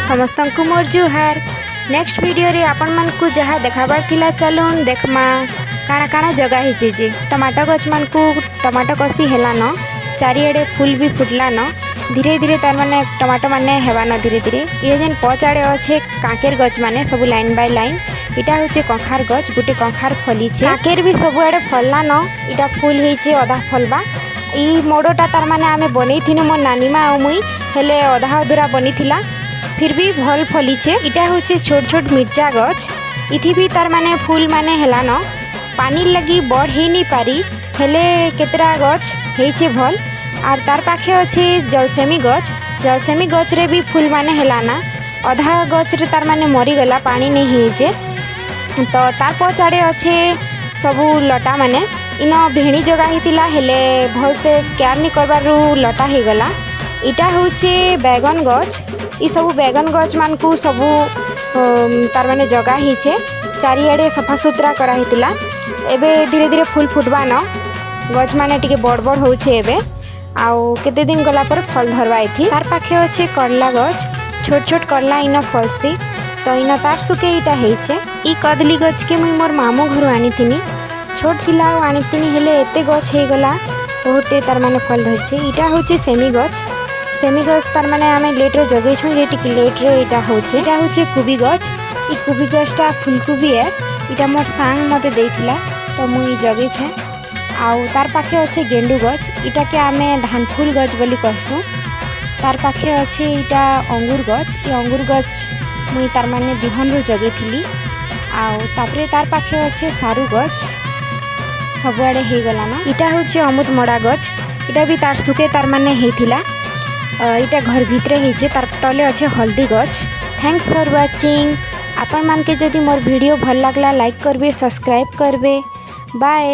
समस्त को मोर जुहार। Next video रे आपण मन को जहाँ देखाबार थिला चलून देखमा काଣା काଣା जगह हिचे जे टमाटो गछ मन को टमाटो कसी हेला न चारिआडे फूल भी फुटला न धीरे धीरे तार माने टमाटो माने हेवा न धीरे धीरे ये जेन पचाड़े अच्छे काकेर गछ माने सब लाइन बाय लाइन इटा होचे कंखार गछ गोटे कंखार फली छे काकेर भी सब आड़े फलला न इटा फूल हेचे अधा फलबा ई मोड़ोटा तार माने आमे बनै थिनु मो नानी मा आ मुई हेले अधा अधूरा बनी थिला फिर भी भल फली छे इटा होचे छोट छोट मिर्चा गछ इथि भी तार माने फूल माने हेला न पानी लगी बड़ हे नहीं पारी हेले केतरा गछ हेचे भल आर तार पाखे अच्छे जलसेमी गछ रे भी फूल माने हेला ना अधा गछ रे तार माने मरी गला पानी नहीं हेजे तो तार पचाड़े अच्छे सबू लटा माने इन भेणी जगह हितिला हेले भल से केयर नहीं करबारु लटा हे गला इटा होचे बैगन गछ ई सबू बैगन गछ मान को सबू तार माने जगह हिचे चारिआडे सफा सुतरा करा हितिला एबे धीरे धीरे फूल फुटबा न गछ माने टिके बड़ बड़ होचे एबे आउ केते दिन गला पर फल धरवा इथि तार पाखे अच्छे करला गछ छोट छोट करला इन फलसी तो इन तार सुके इटा हेचे ई कदली गछ के मुई मोर मामू घर आनी थिनी छोट थिला आनी थिनी हेले एते गछ हे गला बहुते तार माने फल धरचे इटा होचे सेमी गछ तार माने आमे लेट रे जगै छु जे टिके लेट रे इटा होचे इटा होचे कुबी गछ ई कुबी गछटा फुलकुबी है इटा मोर सांग मते देइथिला तो मुई जगै छे आउ तार पाखे अच्छे गेंडू गछ इटा के आमे धान फूल गछ बोली कहसु तार पाखे अच्छे इटा अंगूर गछ मुई तार माने बिहन रो जगै थिली आउ तापरे तार पाखे अच्छे सारू गछ सबुआड़े हे गला न इटा होचे अमृत मड़ा गछ इटा भी तार सुके तार माने हेथिला इटा घर भितरे हेचे तार तले अच्छे हल्दी गछ। थैंक्स फॉर वाचिंग आपण मान के जदि मोर वीडियो भल लागला लाइक करबे सब्सक्राइब करबे बाय।